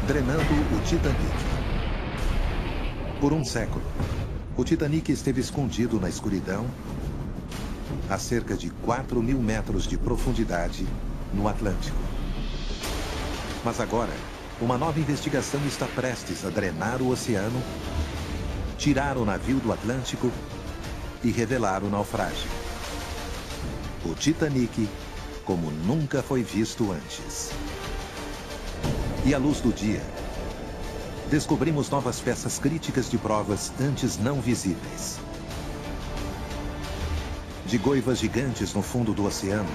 Drenando o Titanic. Por um século, o Titanic esteve escondido na escuridão a cerca de 4.000 metros de profundidade no Atlântico. Mas agora, uma nova investigação está prestes a drenar o oceano, tirar o navio do Atlântico e revelar o naufrágio. O Titanic como nunca foi visto antes. E à luz do dia, descobrimos novas peças críticas de provas antes não visíveis. De goivas gigantes no fundo do oceano,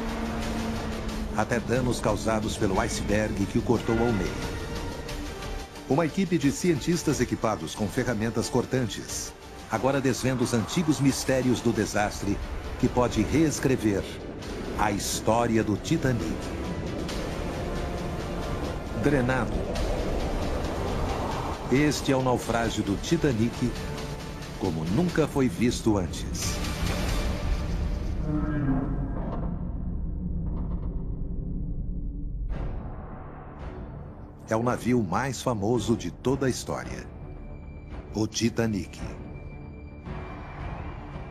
até danos causados pelo iceberg que o cortou ao meio. Uma equipe de cientistas equipados com ferramentas cortantes agora desvenda os antigos mistérios do desastre que pode reescrever a história do Titanic. Drenado. Este é o naufrágio do Titanic como nunca foi visto antes. É o navio mais famoso de toda a história. O Titanic.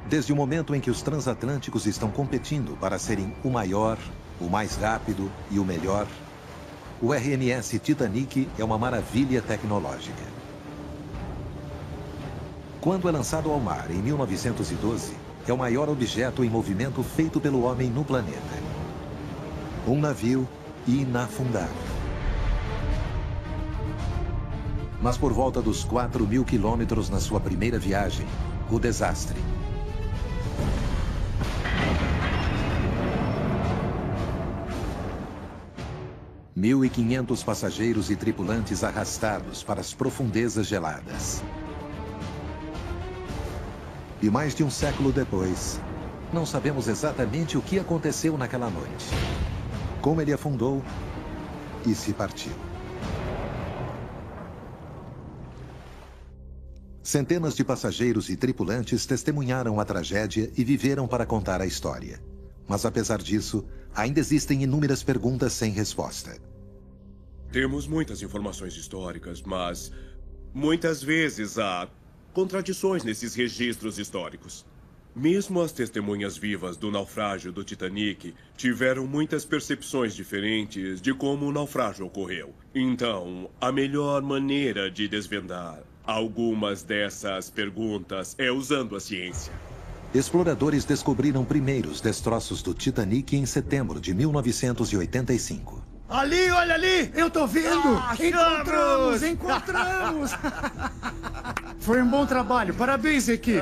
Desde o momento em que os transatlânticos estão competindo para serem o maior, o mais rápido e o melhor, o RMS Titanic é uma maravilha tecnológica. Quando é lançado ao mar em 1912, é o maior objeto em movimento feito pelo homem no planeta. Um navio inafundável. Mas por volta dos 4.000 quilômetros na sua primeira viagem, o desastre. – 1.500 passageiros e tripulantes arrastados para as profundezas geladas. E mais de um século depois, não sabemos exatamente o que aconteceu naquela noite. Como ele afundou e se partiu. Centenas de passageiros e tripulantes testemunharam a tragédia e viveram para contar a história. Mas apesar disso, ainda existem inúmeras perguntas sem resposta. Temos muitas informações históricas, mas muitas vezes há contradições nesses registros históricos. Mesmo as testemunhas vivas do naufrágio do Titanic tiveram muitas percepções diferentes de como o naufrágio ocorreu. Então, a melhor maneira de desvendar algumas dessas perguntas é usando a ciência. Exploradores descobriram primeiro os destroços do Titanic em setembro de 1985. Ali, olha ali! Eu tô vendo! Achamos! Encontramos! Foi um bom trabalho. Parabéns, equipe.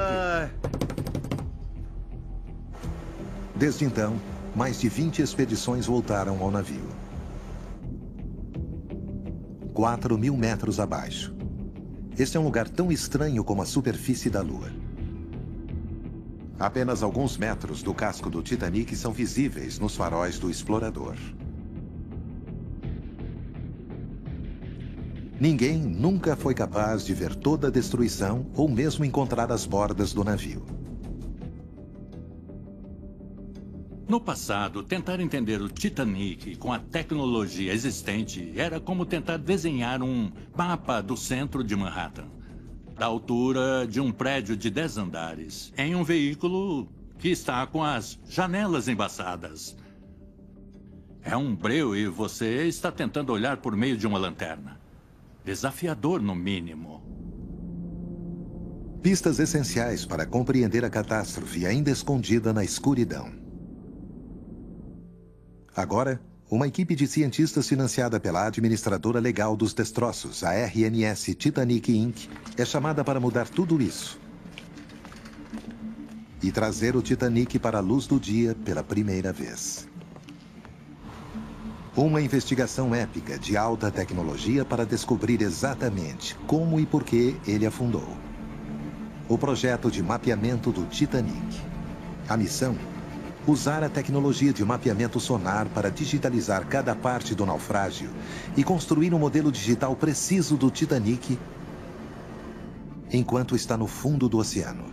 Desde então, mais de 20 expedições voltaram ao navio. 4.000 metros abaixo. Este é um lugar tão estranho como a superfície da Lua. Apenas alguns metros do casco do Titanic são visíveis nos faróis do explorador. Ninguém nunca foi capaz de ver toda a destruição ou mesmo encontrar as bordas do navio. No passado, tentar entender o Titanic com a tecnologia existente era como tentar desenhar um mapa do centro de Manhattan, da altura de um prédio de 10 andares, em um veículo que está com as janelas embaçadas. É um breu e você está tentando olhar por meio de uma lanterna. Desafiador, no mínimo. Pistas essenciais para compreender a catástrofe ainda escondida na escuridão. Agora, uma equipe de cientistas financiada pela administradora legal dos destroços, a RMS Titanic Inc., é chamada para mudar tudo isso e trazer o Titanic para a luz do dia pela primeira vez. Uma investigação épica de alta tecnologia para descobrir exatamente como e por que ele afundou. O projeto de mapeamento do Titanic. A missão: usar a tecnologia de mapeamento sonar para digitalizar cada parte do naufrágio e construir um modelo digital preciso do Titanic enquanto está no fundo do oceano.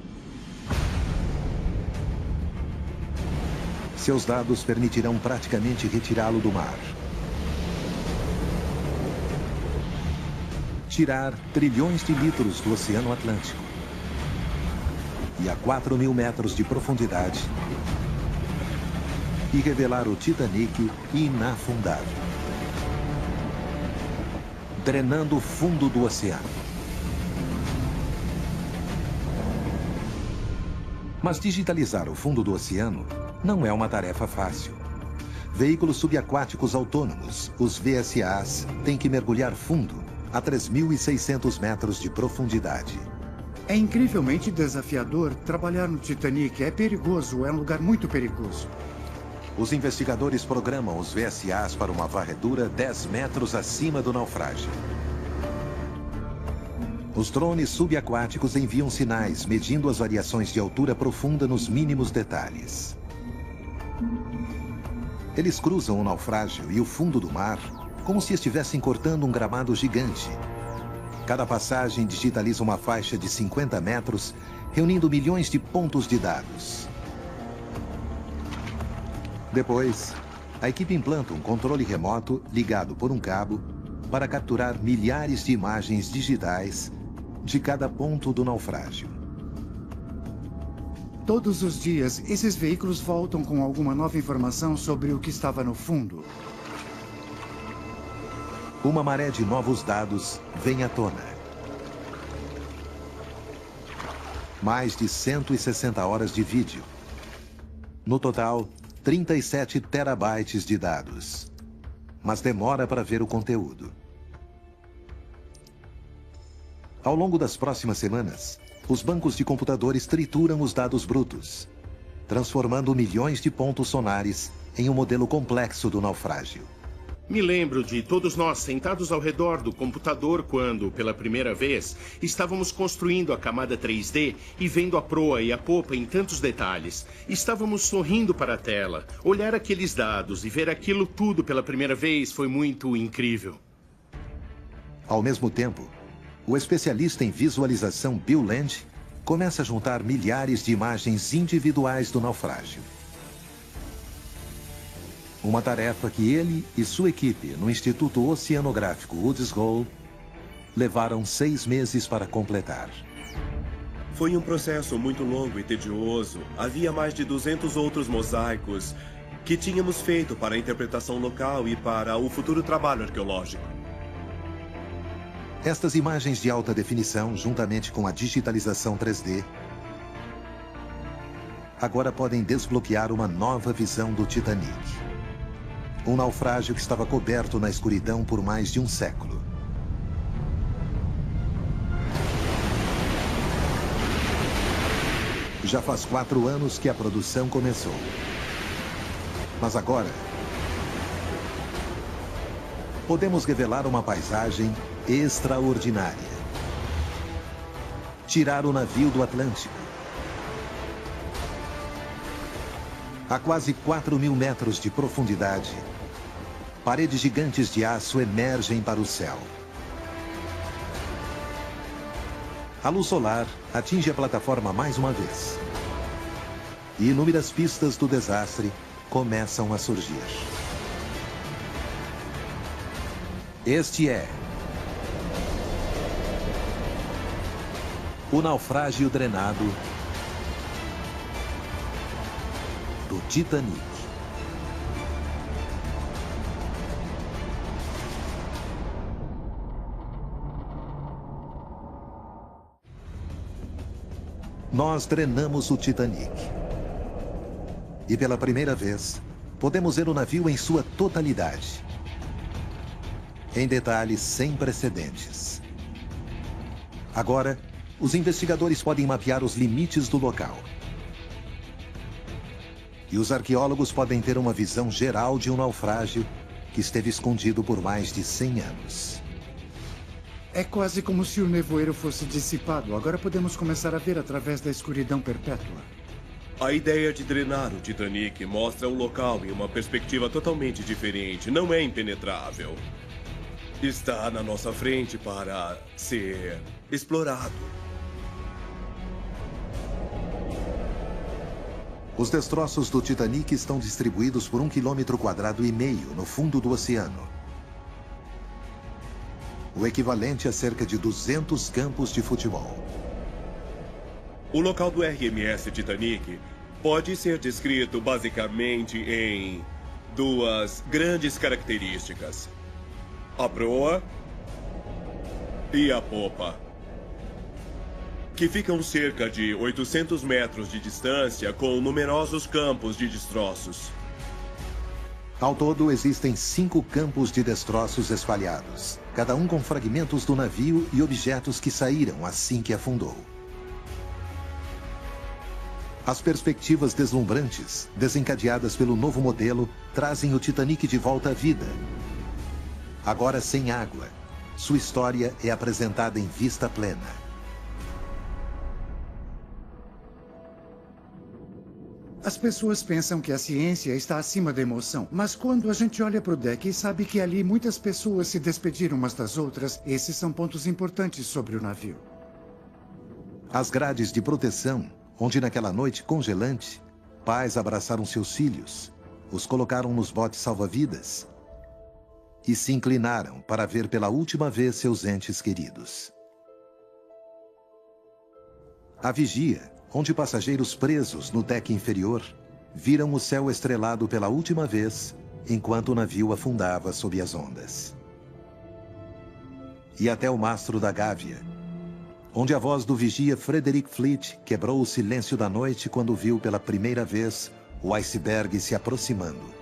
Seus dados permitirão praticamente retirá-lo do mar. tirar trilhões de litros do Oceano Atlântico e a 4.000 metros de profundidade e revelar o Titanic inafundável, drenando o fundo do oceano. Mas digitalizar o fundo do oceano não é uma tarefa fácil. Veículos subaquáticos autônomos, os VSAs, têm que mergulhar fundo a 3.600 metros de profundidade. É incrivelmente desafiador trabalhar no Titanic. É perigoso, é um lugar muito perigoso. Os investigadores programam os VSAs para uma varredura 10 metros acima do naufrágio. Os drones subaquáticos enviam sinais medindo as variações de altura profunda nos mínimos detalhes. Eles cruzam o naufrágio e o fundo do mar como se estivessem cortando um gramado gigante. Cada passagem digitaliza uma faixa de 50 metros, reunindo milhões de pontos de dados. Depois, a equipe implanta um controle remoto ligado por um cabo para capturar milhares de imagens digitais de cada ponto do naufrágio. Todos os dias, esses veículos voltam com alguma nova informação sobre o que estava no fundo. Uma maré de novos dados vem à tona. Mais de 160 horas de vídeo. No total, 37 terabytes de dados. Mas demora para ver o conteúdo. Ao longo das próximas semanas, os bancos de computadores trituram os dados brutos, transformando milhões de pontos sonares em um modelo complexo do naufrágio. Me lembro de todos nós sentados ao redor do computador quando, pela primeira vez, estávamos construindo a camada 3D e vendo a proa e a popa em tantos detalhes. Estávamos sorrindo para a tela. Olhar aqueles dados e ver aquilo tudo pela primeira vez foi muito incrível. Ao mesmo tempo, o especialista em visualização Bill Land começa a juntar milhares de imagens individuais do naufrágio. Uma tarefa que ele e sua equipe no Instituto Oceanográfico Woods Hole levaram 6 meses para completar. Foi um processo muito longo e tedioso. Havia mais de 200 outros mosaicos que tínhamos feito para a interpretação local e para o futuro trabalho arqueológico. Estas imagens de alta definição, juntamente com a digitalização 3D, agora podem desbloquear uma nova visão do Titanic. Um naufrágio que estava coberto na escuridão por mais de um século. Já faz 4 anos que a produção começou. Mas agora, podemos revelar uma paisagem extraordinária. Tirar o navio do Atlântico. A quase 4.000 metros de profundidade, paredes gigantes de aço emergem para o céu. A luz solar atinge a plataforma mais uma vez. E inúmeras pistas do desastre começam a surgir. Este é o naufrágio drenado do Titanic. Nós drenamos o Titanic. E pela primeira vez, podemos ver o navio em sua totalidade. Em detalhes sem precedentes. Agora, os investigadores podem mapear os limites do local. E os arqueólogos podem ter uma visão geral de um naufrágio que esteve escondido por mais de 100 anos. É quase como se o nevoeiro fosse dissipado. Agora podemos começar a ver através da escuridão perpétua. A ideia de drenar o Titanic mostra o local em uma perspectiva totalmente diferente. Não é impenetrável. Está na nossa frente para ser explorado. Os destroços do Titanic estão distribuídos por 1,5 km² no fundo do oceano. o equivalente a cerca de 200 campos de futebol. O local do RMS Titanic pode ser descrito basicamente em duas grandes características: a proa e a popa, que ficam cerca de 800 metros de distância com numerosos campos de destroços. Ao todo, existem 5 campos de destroços espalhados, cada um com fragmentos do navio e objetos que saíram assim que afundou. As perspectivas deslumbrantes, desencadeadas pelo novo modelo, trazem o Titanic de volta à vida. Agora sem água, sua história é apresentada em vista plena. As pessoas pensam que a ciência está acima da emoção, mas quando a gente olha para o deck e sabe que ali muitas pessoas se despediram umas das outras, esses são pontos importantes sobre o navio. As grades de proteção, onde naquela noite congelante, pais abraçaram seus filhos, os colocaram nos botes salva-vidas e se inclinaram para ver pela última vez seus entes queridos. A vigia, onde passageiros presos no deck inferior viram o céu estrelado pela última vez enquanto o navio afundava sob as ondas. E até o mastro da Gávea, onde a voz do vigia Frederick Fleet quebrou o silêncio da noite quando viu pela primeira vez o iceberg se aproximando.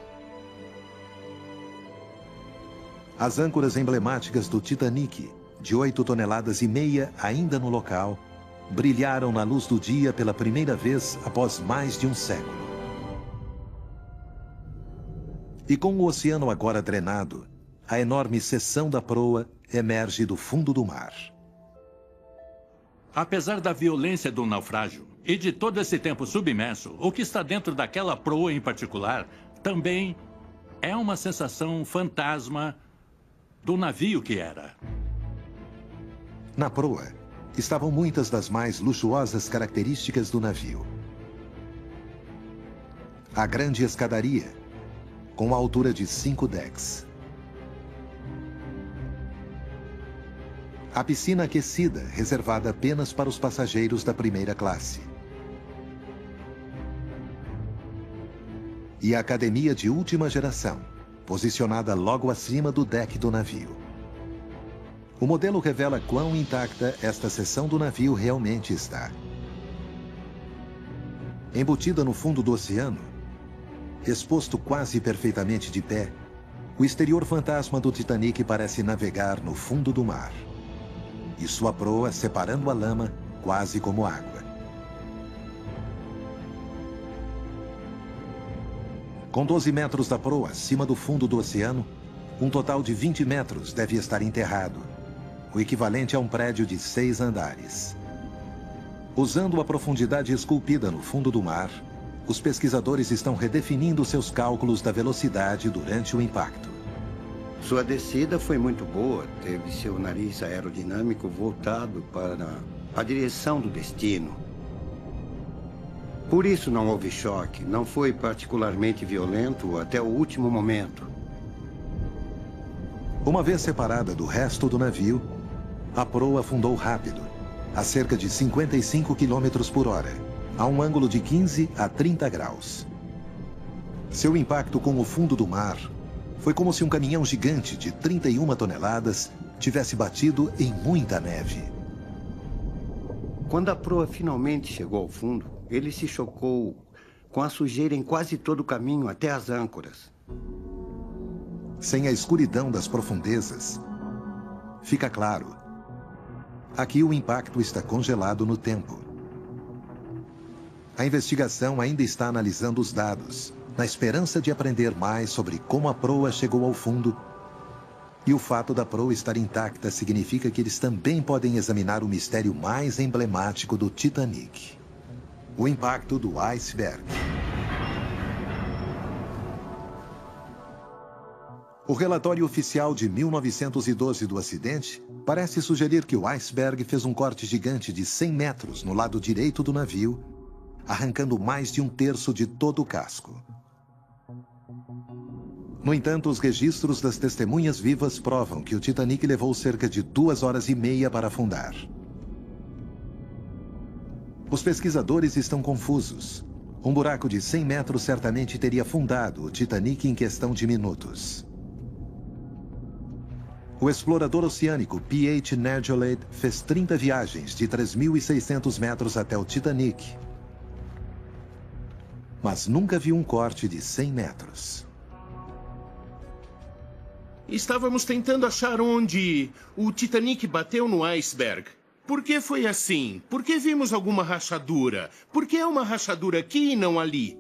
As âncoras emblemáticas do Titanic, de 8,5 toneladas ainda no local, brilharam na luz do dia pela primeira vez após mais de um século. E com o oceano agora drenado, a enorme seção da proa emerge do fundo do mar. Apesar da violência do naufrágio e de todo esse tempo submerso, o que está dentro daquela proa em particular também é uma sensação fantasma do navio que era. Na proa estavam muitas das mais luxuosas características do navio. A grande escadaria, com a altura de 5 decks. A piscina aquecida, reservada apenas para os passageiros da primeira classe. E a academia de última geração, posicionada logo acima do deck do navio. O modelo revela quão intacta esta seção do navio realmente está. Embutida no fundo do oceano, exposto quase perfeitamente de pé, o exterior fantasma do Titanic parece navegar no fundo do mar. E sua proa separando a lama quase como água. Com 12 metros da proa acima do fundo do oceano, um total de 20 metros deve estar enterrado, o equivalente a um prédio de 6 andares. Usando a profundidade esculpida no fundo do mar, os pesquisadores estão redefinindo seus cálculos da velocidade durante o impacto. Sua descida foi muito boa. Teve seu nariz aerodinâmico voltado para a direção do destino. Por isso não houve choque. Não foi particularmente violento até o último momento. Uma vez separada do resto do navio, a proa afundou rápido, a cerca de 55 km por hora, a um ângulo de 15 a 30 graus. Seu impacto com o fundo do mar foi como se um caminhão gigante de 31 toneladas tivesse batido em muita neve. Quando a proa finalmente chegou ao fundo, ele se chocou com a sujeira em quase todo o caminho até as âncoras. Sem a escuridão das profundezas, fica claro, aqui o impacto está congelado no tempo. A investigação ainda está analisando os dados, na esperança de aprender mais sobre como a proa chegou ao fundo. E o fato da proa estar intacta significa que eles também podem examinar o mistério mais emblemático do Titanic: o impacto do iceberg. O relatório oficial de 1912 do acidente parece sugerir que o iceberg fez um corte gigante de 100 metros no lado direito do navio, arrancando mais de 1/3 de todo o casco. No entanto, os registros das testemunhas vivas provam que o Titanic levou cerca de 2 horas e meia para afundar. Os pesquisadores estão confusos. Um buraco de 100 metros certamente teria afundado o Titanic em questão de minutos. O explorador oceânico P.H. Nergolade fez 30 viagens de 3.600 metros até o Titanic, mas nunca viu um corte de 100 metros. Estávamos tentando achar onde o Titanic bateu no iceberg. Por que foi assim? Por que vimos alguma rachadura? Por que é uma rachadura aqui e não ali?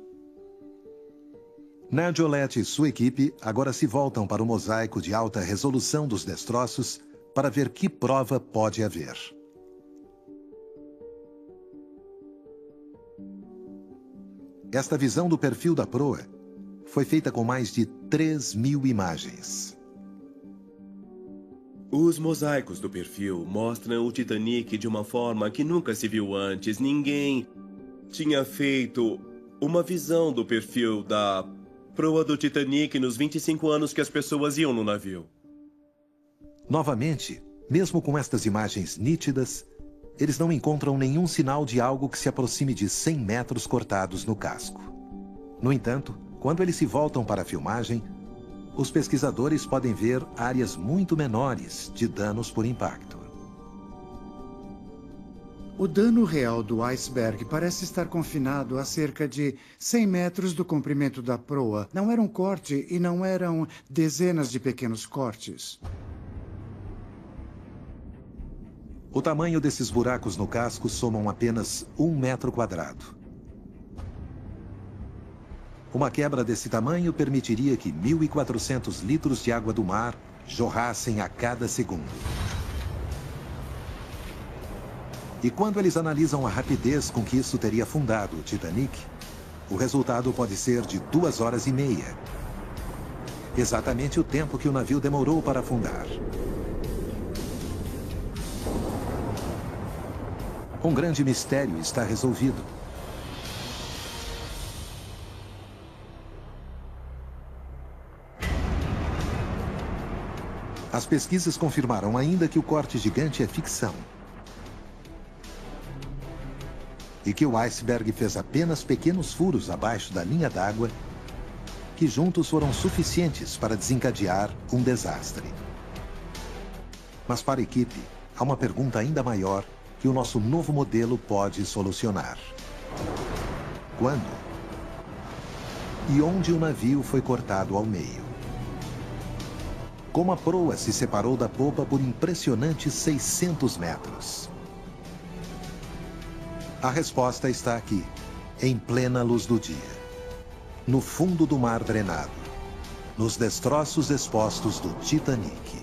Nergolade e sua equipe agora se voltam para o mosaico de alta resolução dos destroços para ver que prova pode haver. Esta visão do perfil da proa foi feita com mais de 3.000 imagens. Os mosaicos do perfil mostram o Titanic de uma forma que nunca se viu antes. Ninguém tinha feito uma visão do perfil da proa do Titanic nos 25 anos que as pessoas iam no navio. Novamente, mesmo com estas imagens nítidas, eles não encontram nenhum sinal de algo que se aproxime de 100 metros cortados no casco. No entanto, quando eles se voltam para a filmagem, os pesquisadores podem ver áreas muito menores de danos por impacto. O dano real do iceberg parece estar confinado a cerca de 100 metros do comprimento da proa. Não era um corte e não eram dezenas de pequenos cortes. O tamanho desses buracos no casco somam apenas 1 metro quadrado. Uma quebra desse tamanho permitiria que 1.400 litros de água do mar jorrassem a cada segundo. E quando eles analisam a rapidez com que isso teria afundado o Titanic, o resultado pode ser de 2 horas e meia. Exatamente o tempo que o navio demorou para afundar. Um grande mistério está resolvido. As pesquisas confirmaram ainda que o corte gigante é ficção. E que o iceberg fez apenas pequenos furos abaixo da linha d'água, que juntos foram suficientes para desencadear um desastre. Mas para a equipe, há uma pergunta ainda maior que o nosso novo modelo pode solucionar. Quando? E onde o navio foi cortado ao meio? Como a proa se separou da popa por impressionantes 600 metros? A resposta está aqui, em plena luz do dia. No fundo do mar drenado. Nos destroços expostos do Titanic.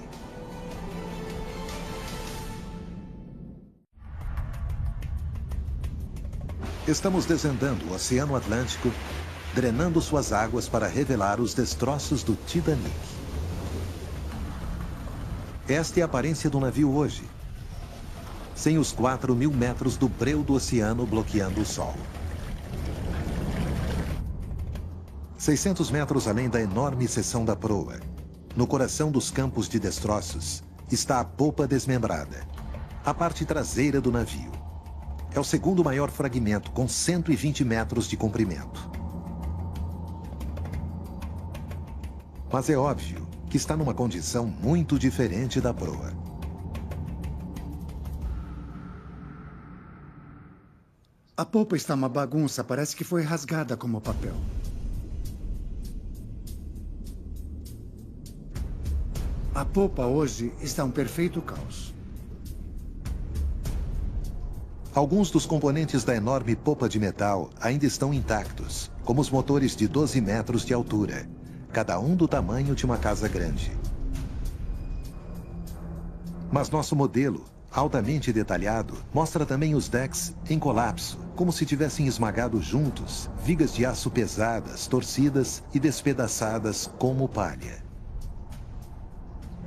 Estamos descendendo o Oceano Atlântico, drenando suas águas para revelar os destroços do Titanic. Esta é a aparência do navio hoje, sem os 4.000 metros do breu do oceano bloqueando o sol. 600 metros além da enorme seção da proa, no coração dos campos de destroços, está a popa desmembrada, a parte traseira do navio. É o segundo maior fragmento, com 120 metros de comprimento. Mas é óbvio que está numa condição muito diferente da proa. A popa está uma bagunça, parece que foi rasgada como papel. A popa hoje está um perfeito caos. Alguns dos componentes da enorme popa de metal ainda estão intactos, como os motores de 12 metros de altura, cada um do tamanho de uma casa grande. Mas nosso modelo, altamente detalhado, mostra também os decks em colapso, como se tivessem esmagado juntos, vigas de aço pesadas, torcidas e despedaçadas como palha.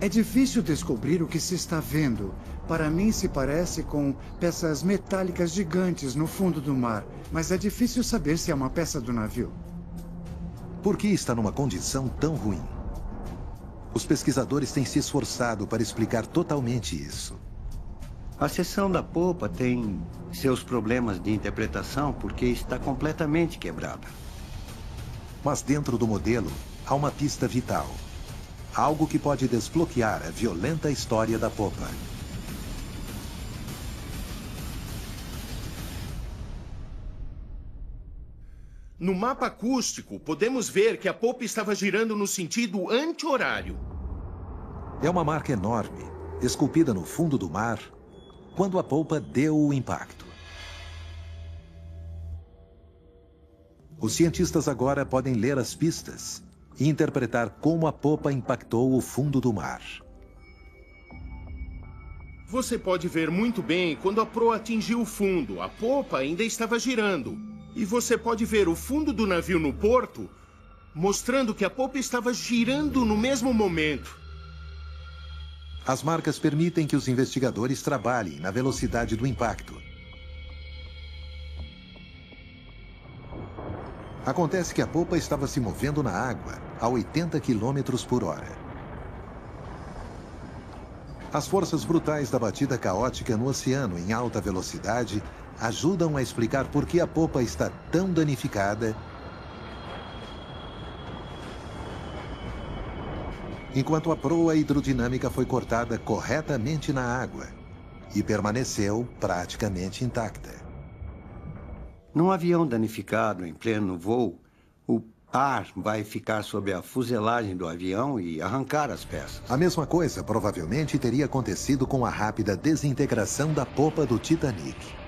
É difícil descobrir o que se está vendo. Para mim se parece com peças metálicas gigantes no fundo do mar, mas é difícil saber se é uma peça do navio. Por que está numa condição tão ruim? Os pesquisadores têm se esforçado para explicar totalmente isso. A seção da polpa tem seus problemas de interpretação porque está completamente quebrada. Mas dentro do modelo, há uma pista vital. Algo que pode desbloquear a violenta história da popa. No mapa acústico, podemos ver que a polpa estava girando no sentido anti-horário. É uma marca enorme, esculpida no fundo do mar, quando a polpa deu o impacto. Os cientistas agora podem ler as pistas e interpretar como a polpa impactou o fundo do mar. Você pode ver muito bem quando a proa atingiu o fundo. A polpa ainda estava girando. E você pode ver o fundo do navio no porto, mostrando que a polpa estava girando no mesmo momento. As marcas permitem que os investigadores trabalhem na velocidade do impacto. Acontece que a polpa estava se movendo na água a 80 km por hora. As forças brutais da batida caótica no oceano em alta velocidade ajudam a explicar por que a polpa está tão danificada, enquanto a proa hidrodinâmica foi cortada corretamente na água e permaneceu praticamente intacta. Num avião danificado em pleno voo, o ar vai ficar sobre a fuselagem do avião e arrancar as peças. A mesma coisa provavelmente teria acontecido com a rápida desintegração da popa do Titanic.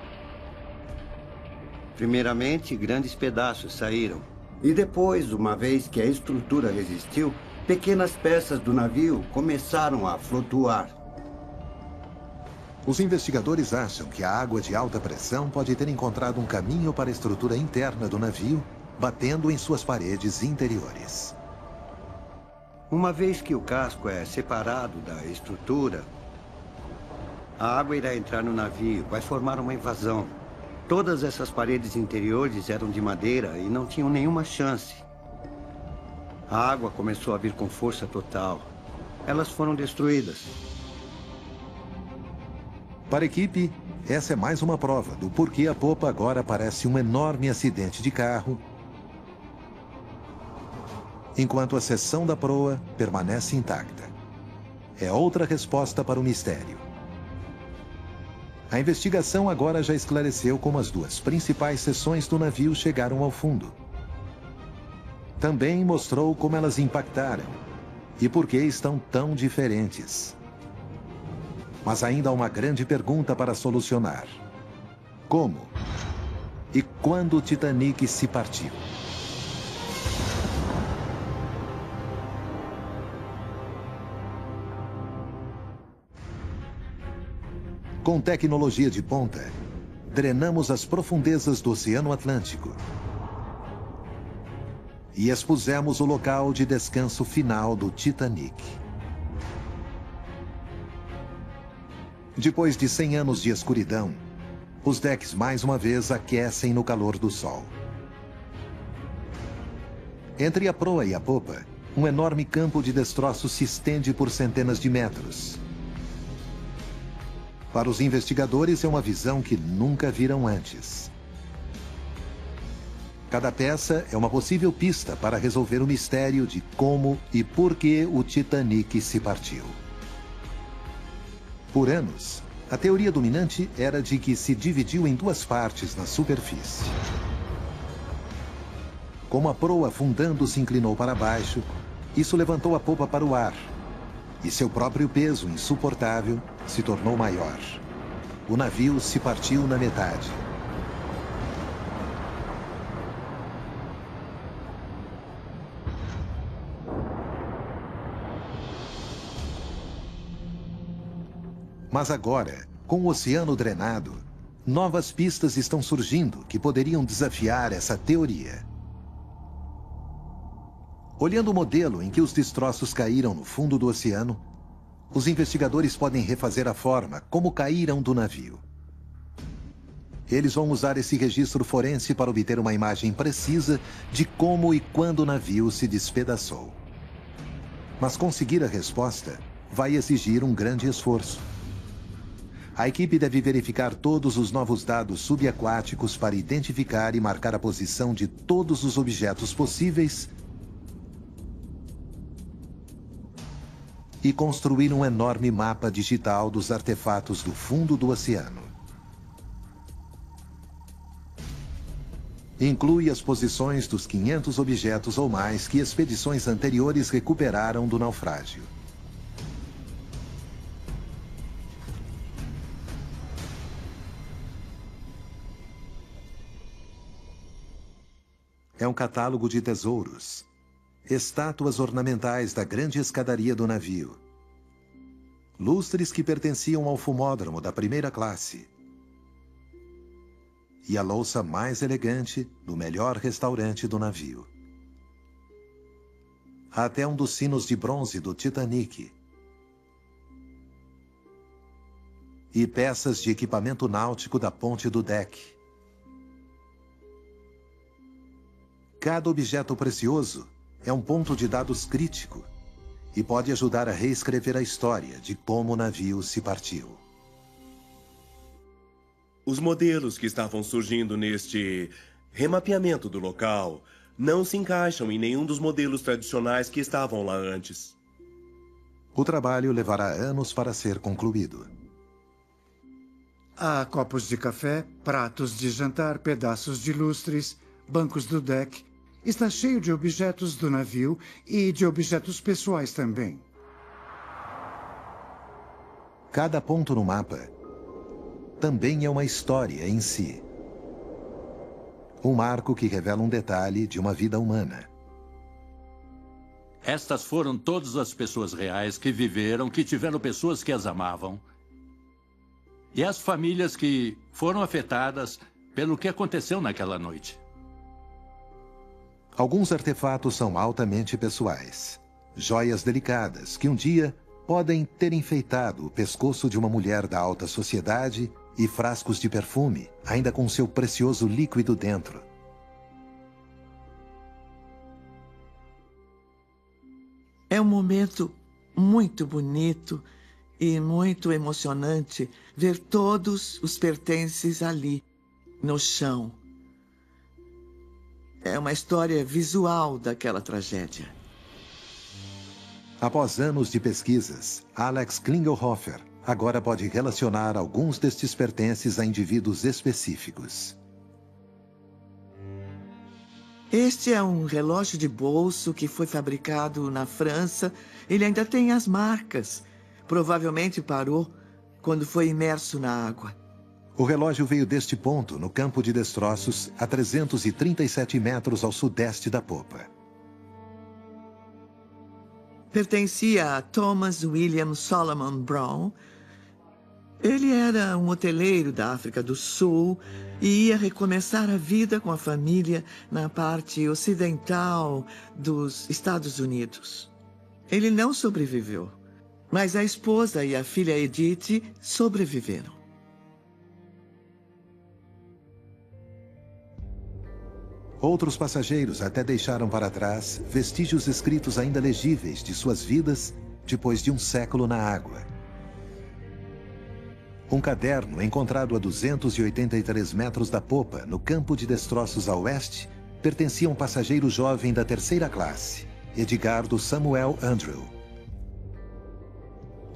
Primeiramente, grandes pedaços saíram. E depois, uma vez que a estrutura resistiu, pequenas peças do navio começaram a flutuar. Os investigadores acham que a água de alta pressão pode ter encontrado um caminho para a estrutura interna do navio, batendo em suas paredes interiores. Uma vez que o casco é separado da estrutura, a água irá entrar no navio, vai formar uma invasão. Todas essas paredes interiores eram de madeira e não tinham nenhuma chance. A água começou a vir com força total. Elas foram destruídas. Para a equipe, essa é mais uma prova do porquê a popa agora parece um enorme acidente de carro, enquanto a seção da proa permanece intacta. É outra resposta para o mistério. A investigação agora já esclareceu como as duas principais seções do navio chegaram ao fundo. Também mostrou como elas impactaram e por que estão tão diferentes. Mas ainda há uma grande pergunta para solucionar. Como e quando o Titanic se partiu? Com tecnologia de ponta, drenamos as profundezas do Oceano Atlântico e expusemos o local de descanso final do Titanic. Depois de 100 anos de escuridão, os decks mais uma vez aquecem no calor do sol. Entre a proa e a popa, um enorme campo de destroços se estende por centenas de metros. Para os investigadores, é uma visão que nunca viram antes. Cada peça é uma possível pista para resolver o mistério de como e por que o Titanic se partiu. Por anos, a teoria dominante era de que se dividiu em duas partes na superfície. Como a proa afundando se inclinou para baixo, isso levantou a popa para o ar, e seu próprio peso insuportável se tornou maior. O navio se partiu na metade. Mas agora, com o oceano drenado, novas pistas estão surgindo que poderiam desafiar essa teoria. Olhando o modelo em que os destroços caíram no fundo do oceano, os investigadores podem refazer a forma como caíram do navio. Eles vão usar esse registro forense para obter uma imagem precisa de como e quando o navio se despedaçou. Mas conseguir a resposta vai exigir um grande esforço. A equipe deve verificar todos os novos dados subaquáticos para identificar e marcar a posição de todos os objetos possíveis e construir um enorme mapa digital dos artefatos do fundo do oceano. Inclui as posições dos 500 objetos ou mais que expedições anteriores recuperaram do naufrágio. É um catálogo de tesouros, estátuas ornamentais da grande escadaria do navio, lustres que pertenciam ao fumódromo da primeira classe e a louça mais elegante do melhor restaurante do navio. Até um dos sinos de bronze do Titanic e peças de equipamento náutico da ponte do deck. Cada objeto precioso é um ponto de dados crítico e pode ajudar a reescrever a história de como o navio se partiu. Os modelos que estavam surgindo neste remapeamento do local não se encaixam em nenhum dos modelos tradicionais que estavam lá antes. O trabalho levará anos para ser concluído. Há copos de café, pratos de jantar, pedaços de lustres, bancos do deck. Está cheio de objetos do navio e de objetos pessoais também. Cada ponto no mapa também é uma história em si. Um marco que revela um detalhe de uma vida humana. Estas foram todas as pessoas reais que viveram, que tiveram pessoas que as amavam. E as famílias que foram afetadas pelo que aconteceu naquela noite. Alguns artefatos são altamente pessoais. Joias delicadas que um dia podem ter enfeitado o pescoço de uma mulher da alta sociedade e frascos de perfume, ainda com seu precioso líquido dentro. É um momento muito bonito e muito emocionante ver todos os pertences ali, no chão. É uma história visual daquela tragédia. Após anos de pesquisas, Alex Klingelhofer agora pode relacionar alguns destes pertences a indivíduos específicos. Este é um relógio de bolso que foi fabricado na França. Ele ainda tem as marcas. Provavelmente parou quando foi imerso na água. O relógio veio deste ponto, no campo de destroços, a 337 metros ao sudeste da popa. Pertencia a Thomas William Solomon Brown. Ele era um hoteleiro da África do Sul e ia recomeçar a vida com a família na parte ocidental dos Estados Unidos. Ele não sobreviveu, mas a esposa e a filha Edith sobreviveram. Outros passageiros até deixaram para trás vestígios escritos ainda legíveis de suas vidas depois de um século na água. Um caderno encontrado a 283 metros da popa, no campo de destroços a oeste, pertencia a um passageiro jovem da terceira classe, Edgardo Samuel Andrew.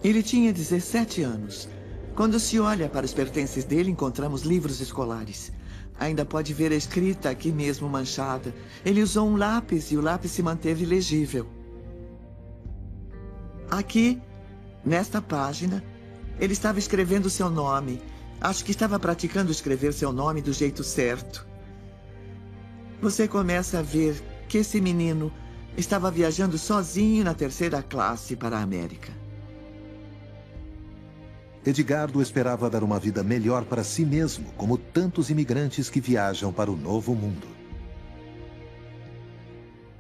Ele tinha 17 anos. Quando se olha para os pertences dele, encontramos livros escolares. Ainda pode ver a escrita aqui mesmo manchada. Ele usou um lápis e o lápis se manteve legível. Aqui, nesta página, ele estava escrevendo seu nome. Acho que estava praticando escrever seu nome do jeito certo. Você começa a ver que esse menino estava viajando sozinho na terceira classe para a América. Edgardo esperava dar uma vida melhor para si mesmo, como tantos imigrantes que viajam para o novo mundo.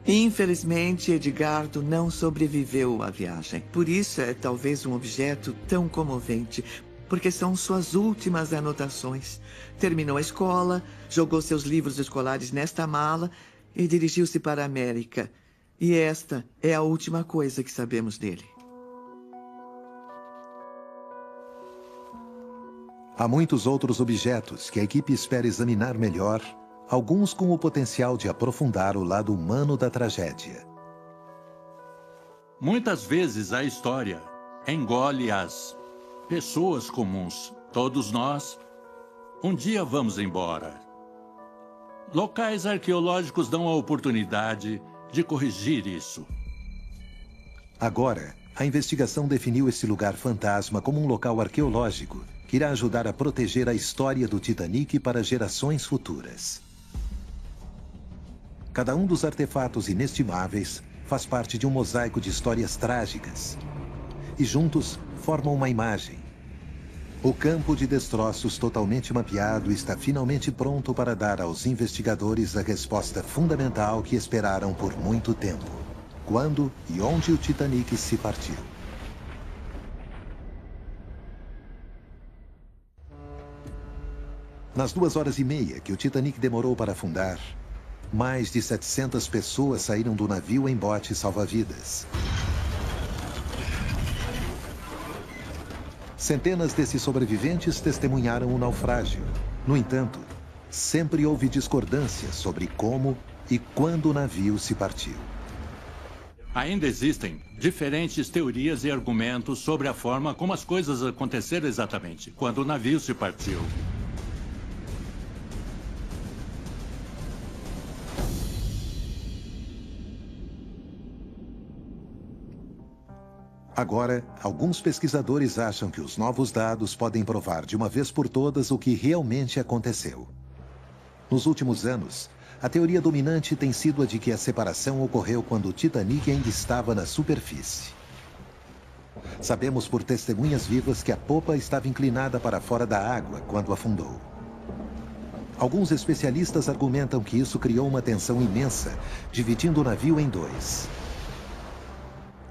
Infelizmente, Edgardo não sobreviveu à viagem. Por isso é talvez um objeto tão comovente, porque são suas últimas anotações. Terminou a escola, jogou seus livros escolares nesta mala e dirigiu-se para a América. E esta é a última coisa que sabemos dele. Há muitos outros objetos que a equipe espera examinar melhor, alguns com o potencial de aprofundar o lado humano da tragédia. Muitas vezes a história engole as pessoas comuns. Todos nós, um dia vamos embora. Locais arqueológicos dão a oportunidade de corrigir isso. Agora, a investigação definiu esse lugar fantasma como um local arqueológico que irá ajudar a proteger a história do Titanic para gerações futuras. Cada um dos artefatos inestimáveis faz parte de um mosaico de histórias trágicas. E juntos formam uma imagem. O campo de destroços totalmente mapeado está finalmente pronto para dar aos investigadores a resposta fundamental que esperaram por muito tempo. Quando e onde o Titanic se partiu. Nas 2h30 que o Titanic demorou para afundar, mais de 700 pessoas saíram do navio em bote salva-vidas. Centenas desses sobreviventes testemunharam o naufrágio. No entanto, sempre houve discordância sobre como e quando o navio se partiu. Ainda existem diferentes teorias e argumentos sobre a forma como as coisas aconteceram exatamente, quando o navio se partiu. Agora, alguns pesquisadores acham que os novos dados podem provar de uma vez por todas o que realmente aconteceu. Nos últimos anos, a teoria dominante tem sido a de que a separação ocorreu quando o Titanic ainda estava na superfície. Sabemos por testemunhas vivas que a popa estava inclinada para fora da água quando afundou. Alguns especialistas argumentam que isso criou uma tensão imensa, dividindo o navio em dois.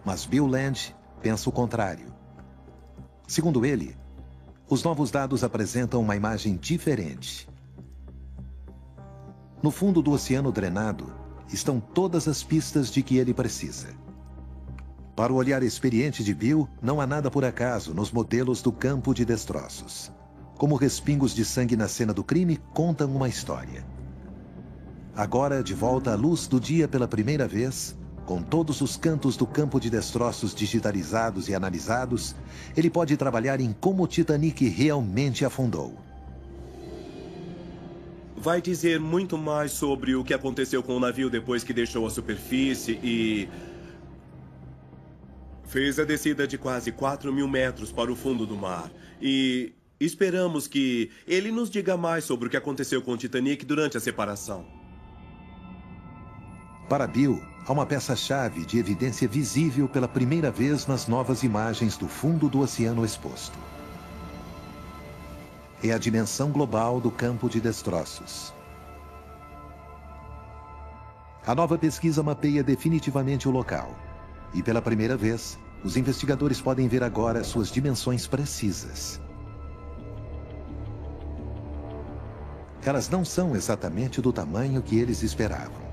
Mas Bill Land pensa o contrário. Segundo ele, os novos dados apresentam uma imagem diferente. No fundo do oceano drenado estão todas as pistas de que ele precisa. Para o olhar experiente de Bill, não há nada por acaso nos modelos do campo de destroços. Como respingos de sangue na cena do crime contam uma história. Agora, de volta à luz do dia pela primeira vez, com todos os cantos do campo de destroços digitalizados e analisados, ele pode trabalhar em como o Titanic realmente afundou. Vai dizer muito mais sobre o que aconteceu com o navio depois que deixou a superfície e fez a descida de quase 4.000 metros para o fundo do mar. E esperamos que ele nos diga mais sobre o que aconteceu com o Titanic durante a separação. Para Bill, há uma peça-chave de evidência visível pela primeira vez nas novas imagens do fundo do oceano exposto. É a dimensão global do campo de destroços. A nova pesquisa mapeia definitivamente o local. E pela primeira vez, os investigadores podem ver agora suas dimensões precisas. Elas não são exatamente do tamanho que eles esperavam.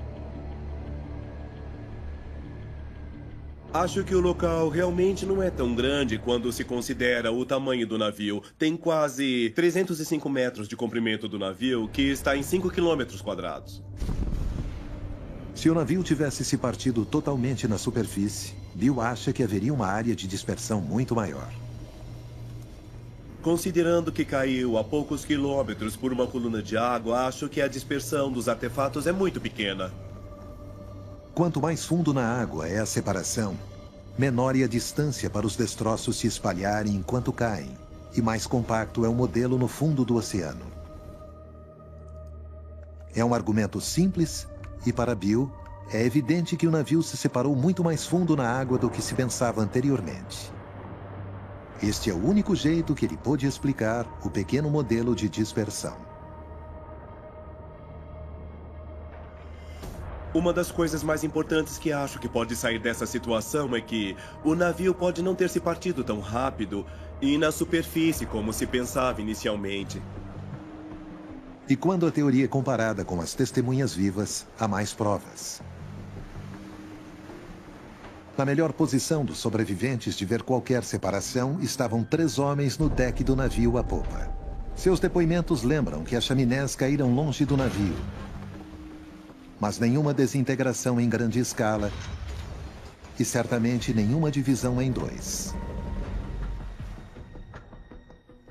Acho que o local realmente não é tão grande quando se considera o tamanho do navio. Tem quase 305 metros de comprimento do navio, que está em 5 quilômetros quadrados. Se o navio tivesse se partido totalmente na superfície, Bill acha que haveria uma área de dispersão muito maior. Considerando que caiu a poucos quilômetros por uma coluna de água, acho que a dispersão dos artefatos é muito pequena. Quanto mais fundo na água é a separação, menor é a distância para os destroços se espalharem enquanto caem, e mais compacto é o modelo no fundo do oceano. É um argumento simples, e para Bill, é evidente que o navio se separou muito mais fundo na água do que se pensava anteriormente. Este é o único jeito que ele pôde explicar o pequeno modelo de dispersão. Uma das coisas mais importantes que acho que pode sair dessa situação é que o navio pode não ter se partido tão rápido e na superfície como se pensava inicialmente. E quando a teoria é comparada com as testemunhas vivas, há mais provas. Na melhor posição dos sobreviventes de ver qualquer separação, estavam 3 homens no deck do navio à popa. Seus depoimentos lembram que as chaminés caíram longe do navio, mas nenhuma desintegração em grande escala e certamente nenhuma divisão em 2.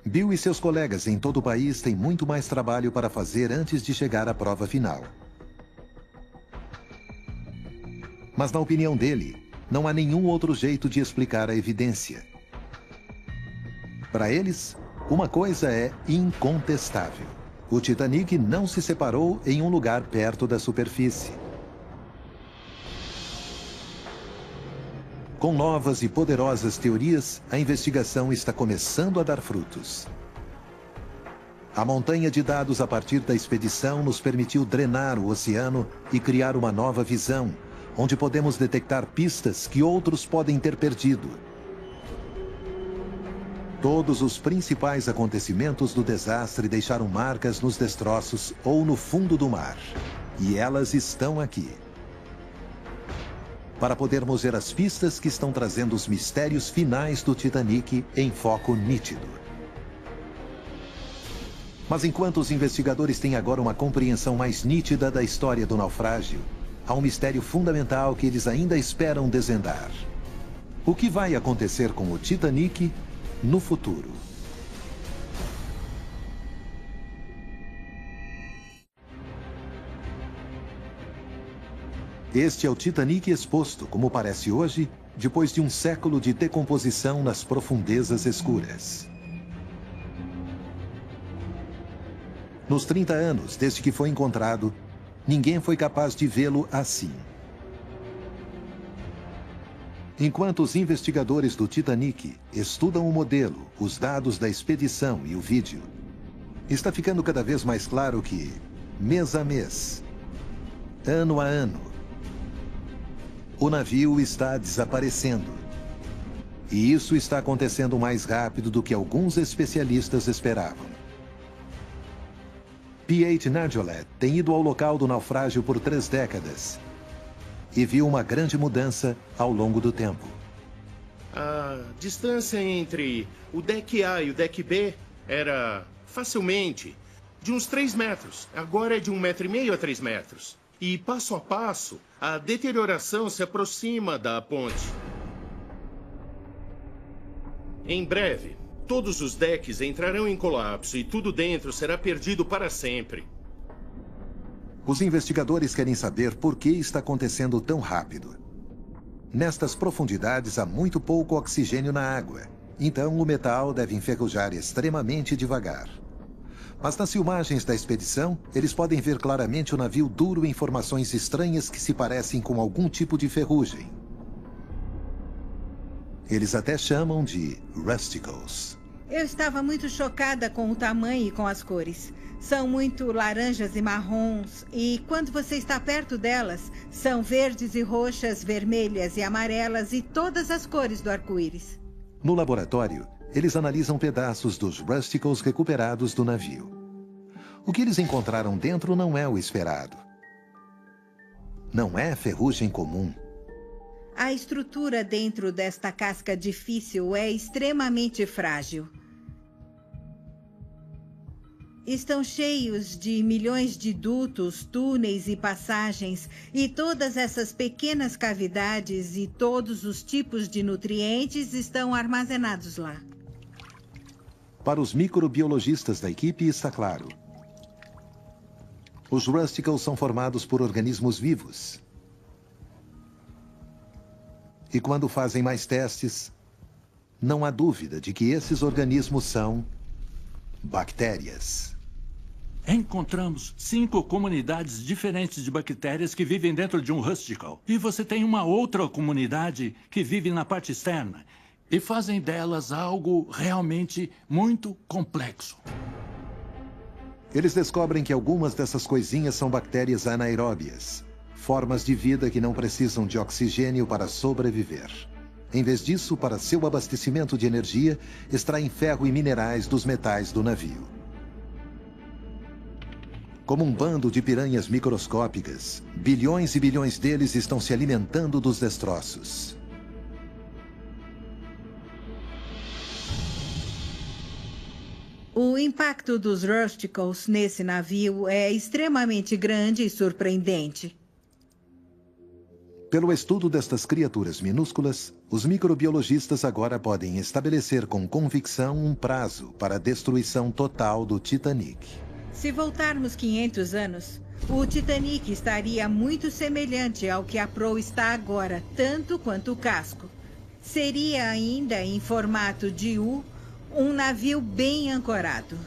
Bill e seus colegas em todo o país têm muito mais trabalho para fazer antes de chegar à prova final. Mas na opinião dele, não há nenhum outro jeito de explicar a evidência. Para eles, uma coisa é incontestável. O Titanic não se separou em um lugar perto da superfície. Com novas e poderosas teorias, a investigação está começando a dar frutos. A montanha de dados a partir da expedição nos permitiu drenar o oceano e criar uma nova visão, onde podemos detectar pistas que outros podem ter perdido. Todos os principais acontecimentos do desastre deixaram marcas nos destroços ou no fundo do mar. E elas estão aqui. Para podermos ver as pistas que estão trazendo os mistérios finais do Titanic em foco nítido. Mas enquanto os investigadores têm agora uma compreensão mais nítida da história do naufrágio, há um mistério fundamental que eles ainda esperam desvendar. O que vai acontecer com o Titanic no futuro? Este é o Titanic exposto, como parece hoje, depois de um século de decomposição nas profundezas escuras. Nos 30 anos desde que foi encontrado, ninguém foi capaz de vê-lo assim. Enquanto os investigadores do Titanic estudam o modelo, os dados da expedição e o vídeo, está ficando cada vez mais claro que, mês a mês, ano a ano, o navio está desaparecendo. E isso está acontecendo mais rápido do que alguns especialistas esperavam. P.H. Nargeolet tem ido ao local do naufrágio por 3 décadas e viu uma grande mudança ao longo do tempo. A distância entre o deck A e o deck B era facilmente de uns 3 metros. Agora é de 1,5 metro a 3 metros. E passo a passo, a deterioração se aproxima da ponte. Em breve, todos os decks entrarão em colapso e tudo dentro será perdido para sempre. Os investigadores querem saber por que está acontecendo tão rápido. Nestas profundidades há muito pouco oxigênio na água, então o metal deve enferrujar extremamente devagar. Mas nas filmagens da expedição, eles podem ver claramente o navio duro em formações estranhas que se parecem com algum tipo de ferrugem. Eles até chamam de rusticles. Eu estava muito chocada com o tamanho e com as cores. São muito laranjas e marrons, e quando você está perto delas, são verdes e roxas, vermelhas e amarelas e todas as cores do arco-íris. No laboratório, eles analisam pedaços dos rusticles recuperados do navio. O que eles encontraram dentro não é o esperado. Não é ferrugem comum. A estrutura dentro desta casca difícil é extremamente frágil. Estão cheios de milhões de dutos, túneis e passagens, e todas essas pequenas cavidades e todos os tipos de nutrientes estão armazenados lá. Para os microbiologistas da equipe está claro. Os rusticles são formados por organismos vivos. E quando fazem mais testes, não há dúvida de que esses organismos são bactérias. Encontramos 5 comunidades diferentes de bactérias que vivem dentro de um rusticle. E você tem uma outra comunidade que vive na parte externa. E fazem delas algo realmente muito complexo. Eles descobrem que algumas dessas coisinhas são bactérias anaeróbias, formas de vida que não precisam de oxigênio para sobreviver. Em vez disso, para seu abastecimento de energia, extraem ferro e minerais dos metais do navio. Como um bando de piranhas microscópicas, bilhões e bilhões deles estão se alimentando dos destroços. O impacto dos Rusticles nesse navio é extremamente grande e surpreendente. Pelo estudo destas criaturas minúsculas, os microbiologistas agora podem estabelecer com convicção um prazo para a destruição total do Titanic. Se voltarmos 500 anos, o Titanic estaria muito semelhante ao que a proa está agora, tanto quanto o casco. Seria ainda em formato de U, um navio bem ancorado.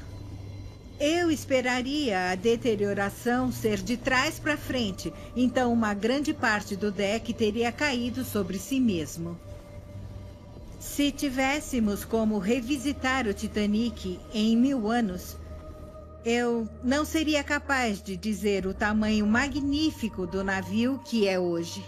Eu esperaria a deterioração ser de trás para frente, então uma grande parte do deck teria caído sobre si mesmo. Se tivéssemos como revisitar o Titanic em 1000 anos, eu não seria capaz de dizer o tamanho magnífico do navio que é hoje.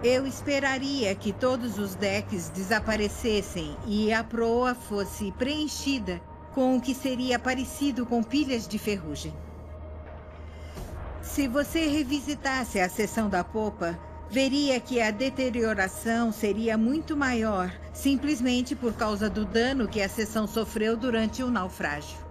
Eu esperaria que todos os decks desaparecessem e a proa fosse preenchida com o que seria parecido com pilhas de ferrugem. Se você revisitasse a seção da popa, veria que a deterioração seria muito maior, simplesmente por causa do dano que a seção sofreu durante o naufrágio.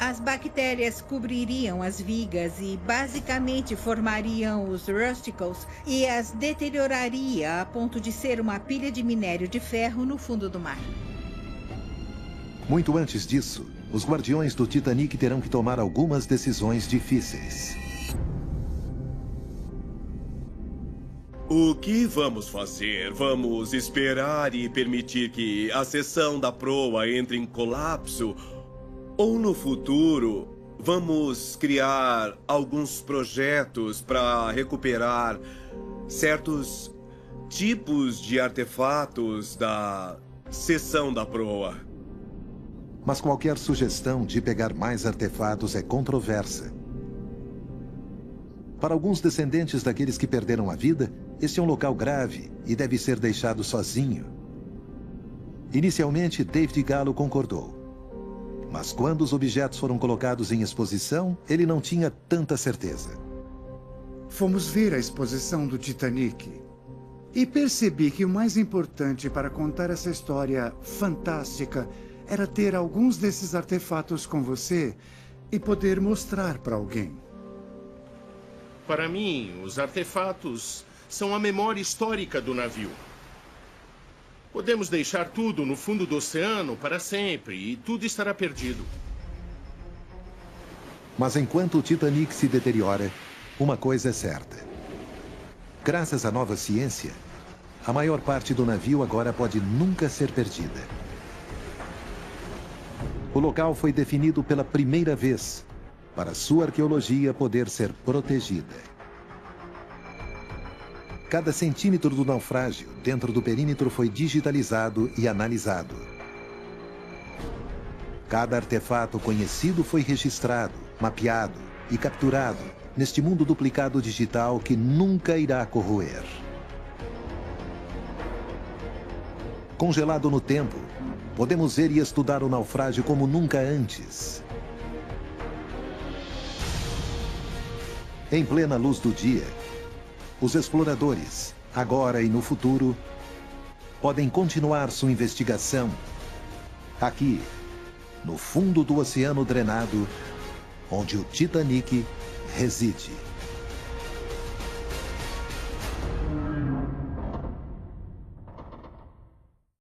As bactérias cobririam as vigas e basicamente formariam os Rusticles e as deterioraria a ponto de ser uma pilha de minério de ferro no fundo do mar. Muito antes disso, os guardiões do Titanic terão que tomar algumas decisões difíceis. O que vamos fazer? Vamos esperar e permitir que a seção da proa entre em colapso? Ou no futuro, vamos criar alguns projetos para recuperar certos tipos de artefatos da seção da proa? Mas qualquer sugestão de pegar mais artefatos é controversa. Para alguns descendentes daqueles que perderam a vida, este é um local grave e deve ser deixado sozinho. Inicialmente, David Gallo concordou. Mas quando os objetos foram colocados em exposição, ele não tinha tanta certeza. Fomos ver a exposição do Titanic e percebi que o mais importante para contar essa história fantástica era ter alguns desses artefatos com você e poder mostrar para alguém. Para mim, os artefatos são a memória histórica do navio. Podemos deixar tudo no fundo do oceano para sempre e tudo estará perdido. Mas enquanto o Titanic se deteriora, uma coisa é certa. Graças à nova ciência, a maior parte do navio agora pode nunca ser perdida. O local foi definido pela primeira vez para sua arqueologia poder ser protegida. Cada centímetro do naufrágio dentro do perímetro foi digitalizado e analisado. Cada artefato conhecido foi registrado, mapeado e capturado neste mundo duplicado digital que nunca irá corroer. Congelado no tempo, podemos ver e estudar o naufrágio como nunca antes. Em plena luz do dia, os exploradores, agora e no futuro, podem continuar sua investigação aqui, no fundo do oceano drenado, onde o Titanic reside.